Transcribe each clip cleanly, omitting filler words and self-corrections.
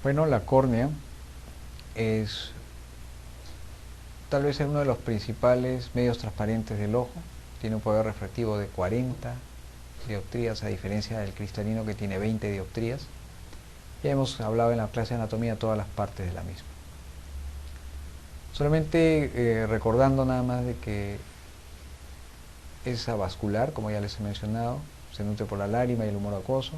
Bueno, la córnea es tal vez uno de los principales medios transparentes del ojo. Tiene un poder refractivo de 40 dioptrías, a diferencia del cristalino que tiene 20 dioptrías. Ya hemos hablado en la clase de anatomía todas las partes de la misma. Solamente recordando nada más de que es avascular, como ya les he mencionado, se nutre por la lágrima y el humor acuoso.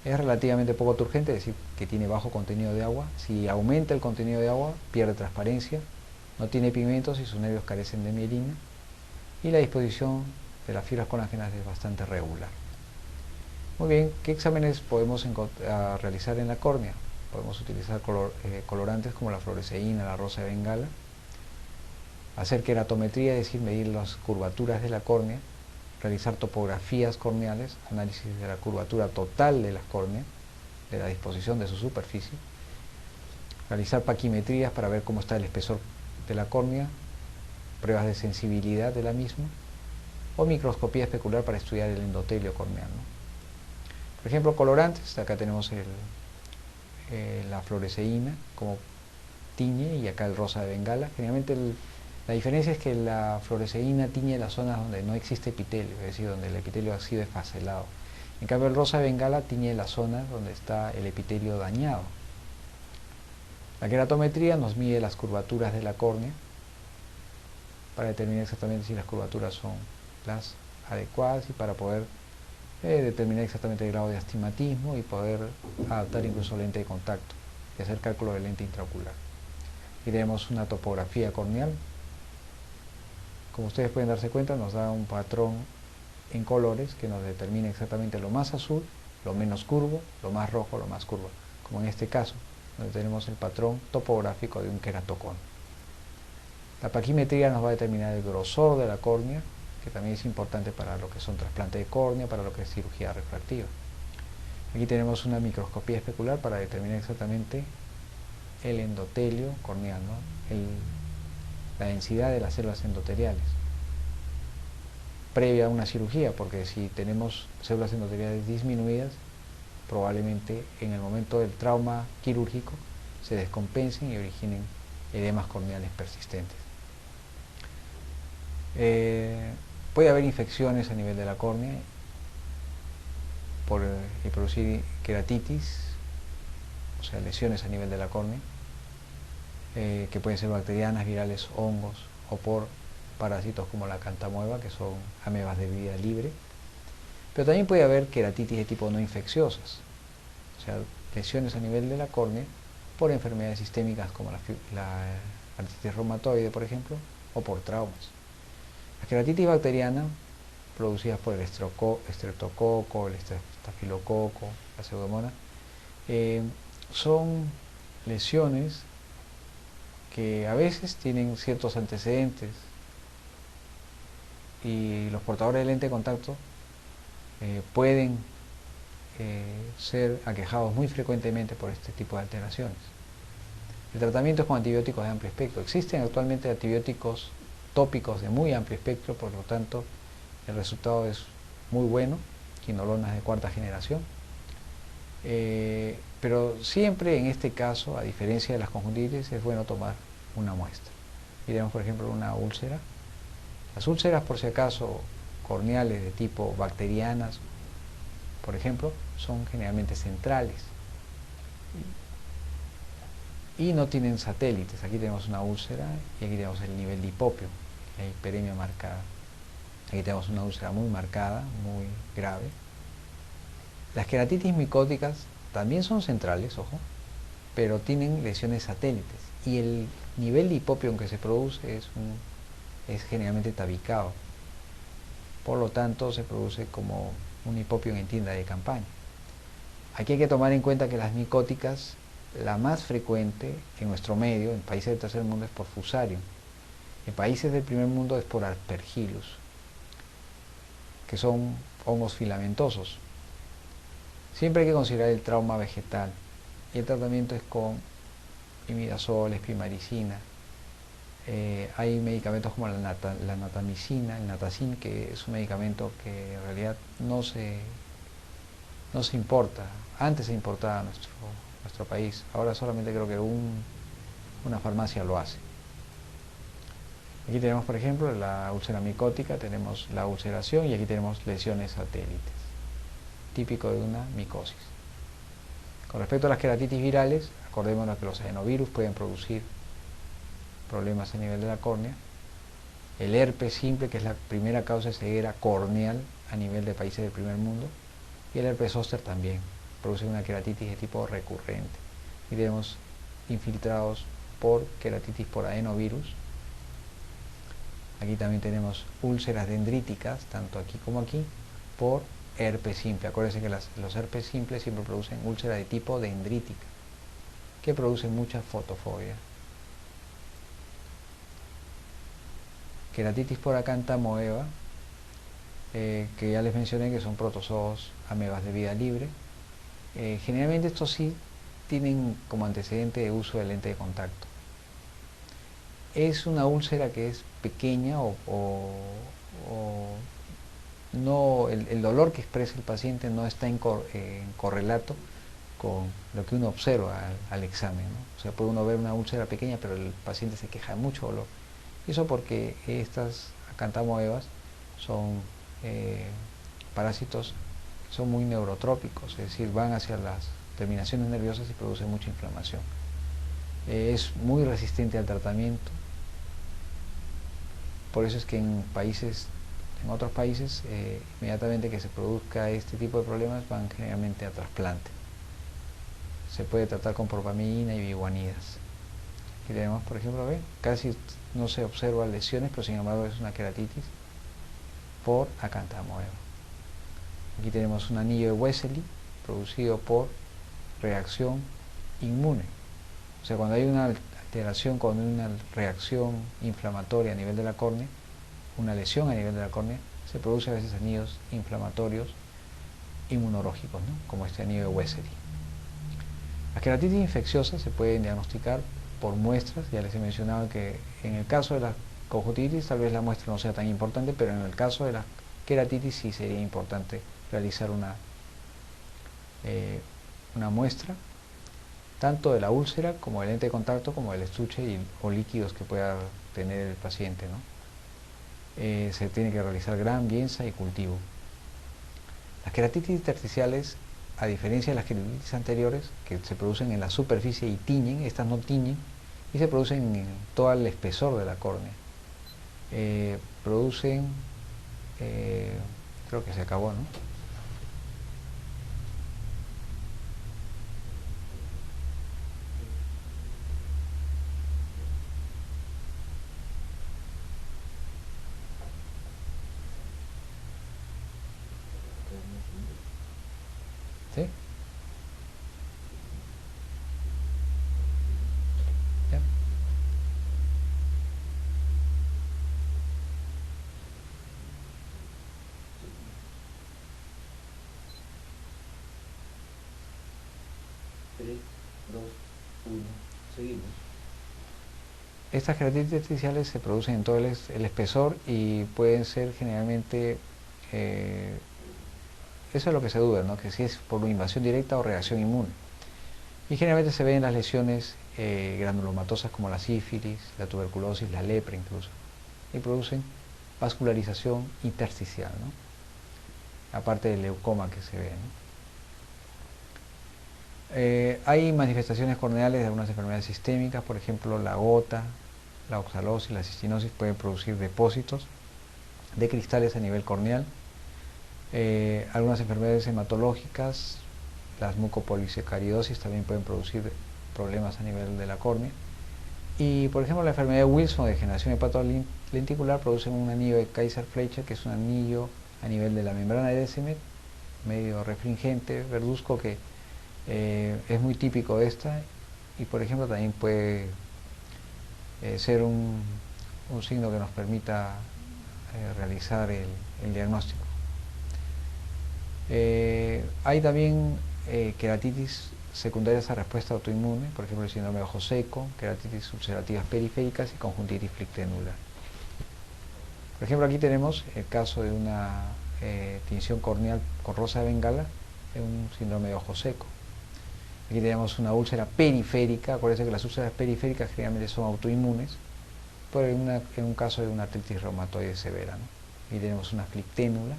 Es relativamente poco turgente, es decir, que tiene bajo contenido de agua. Si aumenta el contenido de agua, pierde transparencia. No tiene pigmentos y sus nervios carecen de mielina. Y la disposición de las fibras colágenas es bastante regular. Muy bien, ¿qué exámenes podemos realizar en la córnea? Podemos utilizar colorantes como la fluoresceína, la rosa de Bengala. Hacer queratometría, es decir, medir las curvaturas de la córnea. Realizar topografías corneales, análisis de la curvatura total de las córneas, de la disposición de su superficie. Realizar paquimetrías para ver cómo está el espesor de la córnea, pruebas de sensibilidad de la misma, o microscopía especular para estudiar el endotelio corneal, ¿no? Por ejemplo, colorantes, acá tenemos la fluoresceína como tiñe, y acá el rosa de Bengala. Generalmente la diferencia es que la fluoresceína tiñe las zonas donde no existe epitelio, es decir, donde el epitelio ha sido esfacelado. En cambio, el rosa de Bengala tiñe las zonas donde está el epitelio dañado. La queratometría nos mide las curvaturas de la córnea para determinar exactamente si las curvaturas son las adecuadas y para poder determinar exactamente el grado de astigmatismo y poder adaptar incluso lente de contacto y hacer cálculo de lente intraocular. Y tenemos una topografía corneal. Como ustedes pueden darse cuenta, nos da un patrón en colores que nos determina exactamente lo más azul, lo menos curvo, lo más rojo, lo más curvo, como en este caso, donde tenemos el patrón topográfico de un queratocono. La paquimetría nos va a determinar el grosor de la córnea, que también es importante para lo que son trasplantes de córnea, para lo que es cirugía refractiva. Aquí tenemos una microscopía especular para determinar exactamente el endotelio corneal, ¿no? La densidad de las células endoteliales previa a una cirugía, porque si tenemos células endoteliales disminuidas, probablemente en el momento del trauma quirúrgico se descompensen y originen edemas corneales persistentes. Puede haber infecciones a nivel de la córnea y producir queratitis, o sea, lesiones a nivel de la córnea, que pueden ser bacterianas, virales, hongos, o por parásitos como la cantamueva, que son amebas de vida libre. Pero también puede haber queratitis de tipo no infecciosas, o sea, lesiones a nivel de la córnea por enfermedades sistémicas como la artritis reumatoide, por ejemplo, o por traumas. La queratitis bacteriana, producidas por el estreptococo, el estafilococo, la pseudomonas, son lesiones que a veces tienen ciertos antecedentes y los portadores de lente de contacto pueden ser aquejados muy frecuentemente por este tipo de alteraciones. El tratamiento es con antibióticos de amplio espectro. Existen actualmente antibióticos tópicos de muy amplio espectro, por lo tanto el resultado es muy bueno, quinolonas de cuarta generación. Pero siempre en este caso, a diferencia de las conjuntivitis, es bueno tomar una muestra. Miremos por ejemplo una úlcera. Las úlceras, por si acaso, corneales de tipo bacterianas, por ejemplo, son generalmente centrales y no tienen satélites. Aquí tenemos una úlcera y aquí tenemos el nivel de hipopio, la hiperemia marcada. Aquí tenemos una úlcera muy marcada, muy grave. Las queratitis micóticas también son centrales, ojo, pero tienen lesiones satélites y el nivel de hipopio que se produce es generalmente tabicado. Por lo tanto, se produce como un hipopio en tienda de campaña. Aquí hay que tomar en cuenta que las micóticas, la más frecuente en nuestro medio, en países del tercer mundo, es por Fusarium. En países del primer mundo es por Aspergillus, que son hongos filamentosos. Siempre hay que considerar el trauma vegetal y el tratamiento es con imidazol, espimaricina. Hay medicamentos como la natamicina, el Natacin, que es un medicamento que en realidad no se importa. Antes se importaba nuestro país. Ahora solamente creo que una farmacia lo hace. Aquí tenemos, por ejemplo, la úlcera micótica, tenemos la ulceración y aquí tenemos lesiones satélites, típico de una micosis. Con respecto a las queratitis virales, acordémonos que los adenovirus pueden producir problemas a nivel de la córnea. El herpes simple, que es la primera causa de ceguera corneal a nivel de países del primer mundo, y el herpes zóster también produce una queratitis de tipo recurrente. Y tenemos infiltrados por queratitis por adenovirus. Aquí también tenemos úlceras dendríticas, tanto aquí como aquí, por herpes simple. Acuérdense que los herpes simples siempre producen úlceras de tipo dendrítica, que producen mucha fotofobia. Queratitis por acantha moeba, que ya les mencioné que son protozoos amebas de vida libre. Generalmente estos sí tienen como antecedente de uso de lente de contacto. Es una úlcera que es pequeña o no, el dolor que expresa el paciente no está en correlato con lo que uno observa al examen, ¿no? O sea, puede uno ver una úlcera pequeña, pero el paciente se queja de mucho dolor. Y eso porque estas acantamoebas son parásitos que son muy neurotrópicos, es decir, van hacia las terminaciones nerviosas y producen mucha inflamación. Es muy resistente al tratamiento, por eso es que en otros países, inmediatamente que se produzca este tipo de problemas, van generalmente a trasplante. Se puede tratar con propamidina y biguanidas. Aquí tenemos, por ejemplo, casi no se observan lesiones, pero sin embargo es una queratitis por acantamoeba. Aquí tenemos un anillo de Wessely producido por reacción inmune. O sea, cuando hay una alteración, cuando hay una reacción inflamatoria a nivel de la córnea, una lesión a nivel de la córnea, se produce a veces anillos inflamatorios inmunológicos, ¿no? Como este anillo de Wessely. Las queratitis infecciosas se pueden diagnosticar por muestras. Ya les he mencionado que en el caso de la conjuntivitis tal vez la muestra no sea tan importante, pero en el caso de la queratitis sí sería importante realizar una muestra tanto de la úlcera como del lente de contacto, como del estuche o líquidos que pueda tener el paciente, ¿no? Se tiene que realizar gran biensa y cultivo. Las queratitis intersticiales, a diferencia de las queratitis anteriores, que se producen en la superficie y tiñen, estas no tiñen y se producen en todo el espesor de la córnea. Producen, creo que se acabó, ¿no? ¿Sí? ¿Ya? Seguimos. Estas queratitis intersticiales se producen en todo el espesor y pueden ser generalmente, eso es lo que se duda, ¿no? Que si es por una invasión directa o reacción inmune. Y generalmente se ven en las lesiones granulomatosas como la sífilis, la tuberculosis, la lepra incluso, y producen vascularización intersticial, ¿no? Aparte del leucoma que se ve, ¿no? Hay manifestaciones corneales de algunas enfermedades sistémicas, por ejemplo la gota, la oxalosis, la cistinosis pueden producir depósitos de cristales a nivel corneal. Algunas enfermedades hematológicas, las mucopolisacaridosis también pueden producir problemas a nivel de la córnea. Y por ejemplo la enfermedad de Wilson o degeneración hepatolenticular produce un anillo de Kaiser-Fleischer, que es un anillo a nivel de la membrana de Descemet, medio refringente, verduzco, que es muy típico de esta, y por ejemplo también puede ser un signo que nos permita realizar el diagnóstico. Hay también queratitis secundarias a respuesta autoinmune, por ejemplo el síndrome de ojo seco, queratitis ulcerativas periféricas y conjuntivitis flictenular. Por ejemplo, aquí tenemos el caso de una tinción corneal con rosa de bengala en un síndrome de ojo seco. Aquí tenemos una úlcera periférica. Acuérdense que las úlceras periféricas generalmente son autoinmunes, pero en un caso de una artritis reumatoide severa, ¿no? Aquí tenemos una flicténula,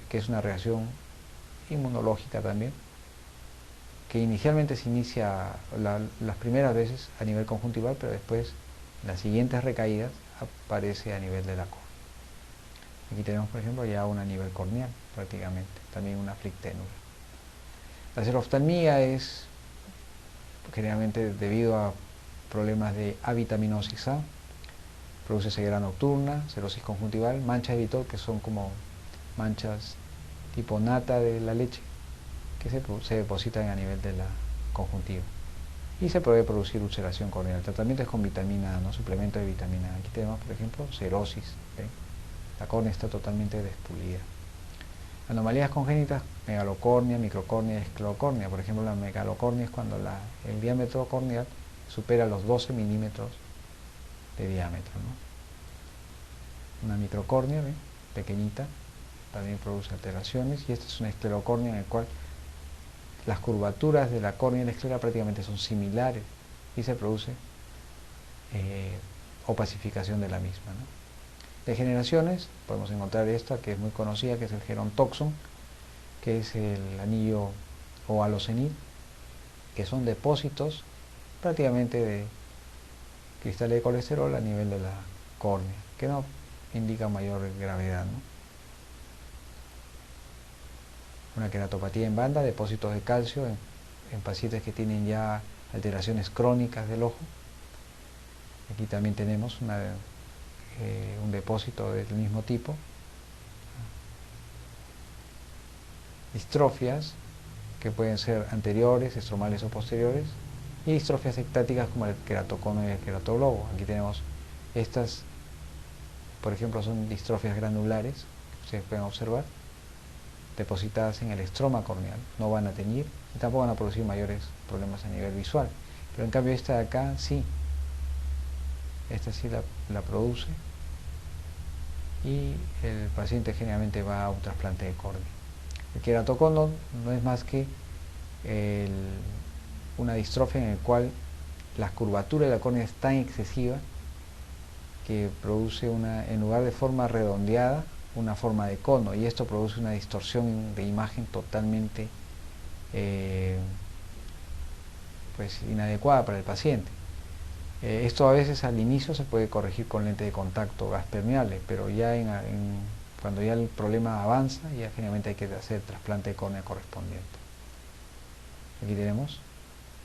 que es una reacción inmunológica también, que inicialmente se inicia las primeras veces a nivel conjuntival, pero después, en las siguientes recaídas, aparece a nivel de la córnea. Aquí tenemos, por ejemplo, ya una a nivel corneal, prácticamente, también una flicténula. La xeroftalmía es generalmente debido a problemas de avitaminosis A, produce ceguera nocturna, cerosis conjuntival, manchas de Vitot, que son como manchas tipo nata de la leche, que se depositan a nivel de la conjuntiva. Y se puede producir ulceración corneal. El tratamiento es con vitamina A, ¿no? Suplemento de vitamina A. Aquí tenemos, por ejemplo, cerosis. ¿Ven? La córnea está totalmente despulida. Anomalías congénitas, megalocornia, microcornia y esclerocornia. Por ejemplo, la megalocornia es cuando el diámetro corneal supera los 12 milímetros de diámetro, ¿no? Una microcornia, ¿ven? Pequeñita, también produce alteraciones, y esta es una esclerocornia en la cual las curvaturas de la córnea y la esclera prácticamente son similares y se produce opacificación de la misma, ¿no? Degeneraciones, podemos encontrar esta que es muy conocida, que es el gerontoxon, que es el anillo o alocenil, que son depósitos prácticamente de cristales de colesterol a nivel de la córnea, que no indican mayor gravedad, ¿no? Una queratopatía en banda, depósitos de calcio en pacientes que tienen ya alteraciones crónicas del ojo. Aquí también tenemos un depósito del mismo tipo. Distrofias, que pueden ser anteriores, estromales o posteriores, y distrofias ectáticas como el queratocono y el queratoglobo. Aquí tenemos estas, por ejemplo, son distrofias granulares, que ustedes pueden observar, depositadas en el estroma corneal. No van a teñir y tampoco van a producir mayores problemas a nivel visual. Pero en cambio esta de acá sí, esta sí la produce, y el paciente generalmente va a un trasplante de córnea. El queratocono no es más que una distrofia en la cual la curvatura de la córnea es tan excesiva que produce en lugar de forma redondeada, una forma de cono, y esto produce una distorsión de imagen totalmente pues inadecuada para el paciente. Esto a veces al inicio se puede corregir con lente de contacto gas permeable, pero ya cuando ya el problema avanza, ya generalmente hay que hacer trasplante de córnea correspondiente. Aquí tenemos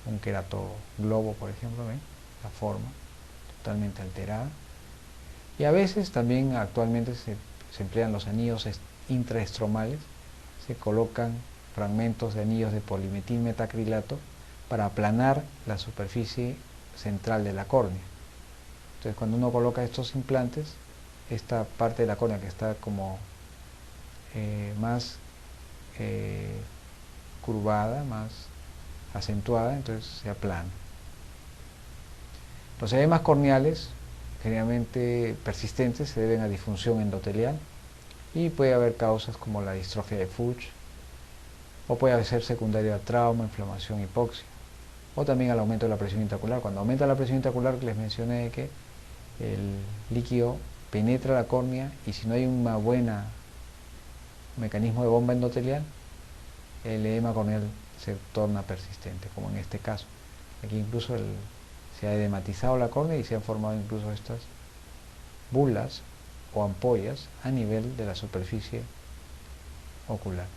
un queratoglobo, por ejemplo, ¿ven? La forma totalmente alterada. Y a veces también actualmente se emplean los anillos intraestromales, se colocan fragmentos de anillos de polimetilmetacrilato para aplanar la superficie central de la córnea. Entonces cuando uno coloca estos implantes, esta parte de la córnea que está como más curvada, más acentuada, entonces se aplana. Los edemas corneales, generalmente persistentes, se deben a disfunción endotelial y puede haber causas como la distrofia de Fuchs, o puede ser secundaria a trauma, inflamación, hipoxia, o también al aumento de la presión intraocular. Cuando aumenta la presión intraocular, les mencioné que el líquido penetra la córnea, y si no hay un buen mecanismo de bomba endotelial, el edema corneal se torna persistente, como en este caso. Aquí incluso se ha edematizado la córnea y se han formado incluso estas bulas o ampollas a nivel de la superficie ocular.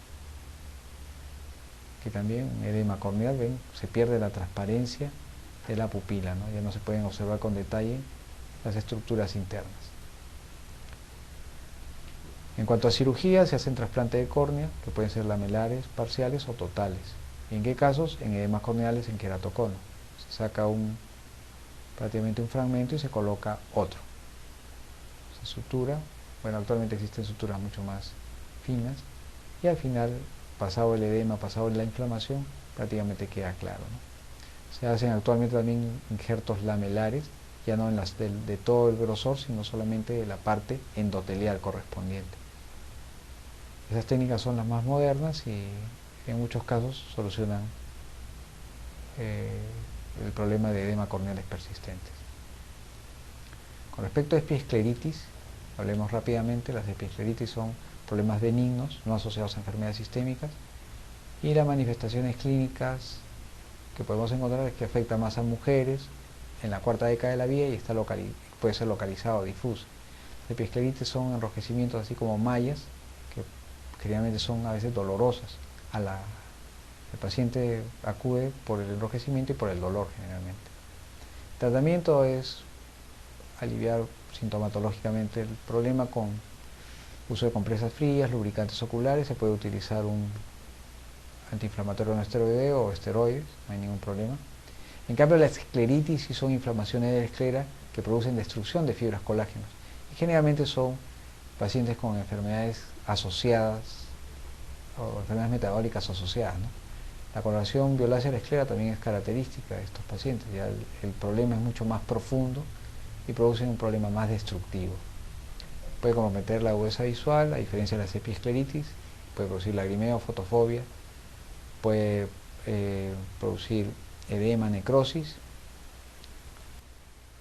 Que también un edema corneal, ven, se pierde la transparencia de la pupila, ¿no? Ya no se pueden observar con detalle las estructuras internas. En cuanto a cirugía, se hacen trasplantes de córnea, que pueden ser lamelares, parciales o totales. ¿Y en qué casos? En edemas corneales, en queratocono. Se saca prácticamente un fragmento y se coloca otro. Se sutura, bueno, actualmente existen suturas mucho más finas, y al final, pasado el edema, pasado la inflamación, prácticamente queda claro, ¿no? Se hacen actualmente también injertos lamelares, ya no de todo el grosor, sino solamente de la parte endotelial correspondiente. Esas técnicas son las más modernas y en muchos casos solucionan el problema de edema corneales persistentes. Con respecto a epiescleritis, hablemos rápidamente. Las epiescleritis son problemas benignos, no asociados a enfermedades sistémicas, y las manifestaciones clínicas que podemos encontrar es que afecta más a mujeres en la cuarta década de la vida y puede ser localizado o difuso. Las epiescleritis son enrojecimientos así como mallas, que generalmente son a veces dolorosas. El paciente acude por el enrojecimiento y por el dolor generalmente. El tratamiento es aliviar sintomatológicamente el problema con uso de compresas frías, lubricantes oculares. Se puede utilizar un antiinflamatorio no esteroideo o esteroides, no hay ningún problema. En cambio, la escleritis sí son inflamaciones de la esclera que producen destrucción de fibras colágenas. Y generalmente son pacientes con enfermedades asociadas o enfermedades metabólicas asociadas, ¿no? La coloración violácea de la esclera también es característica de estos pacientes. Ya el problema es mucho más profundo y produce un problema más destructivo. Puede comprometer la agudeza visual, a diferencia de la epiescleritis, puede producir lagrimeo o fotofobia, puede producir edema, necrosis,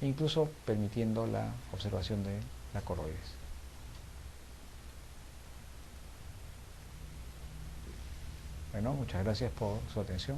e incluso permitiendo la observación de la coroides. Bueno, muchas gracias por su atención.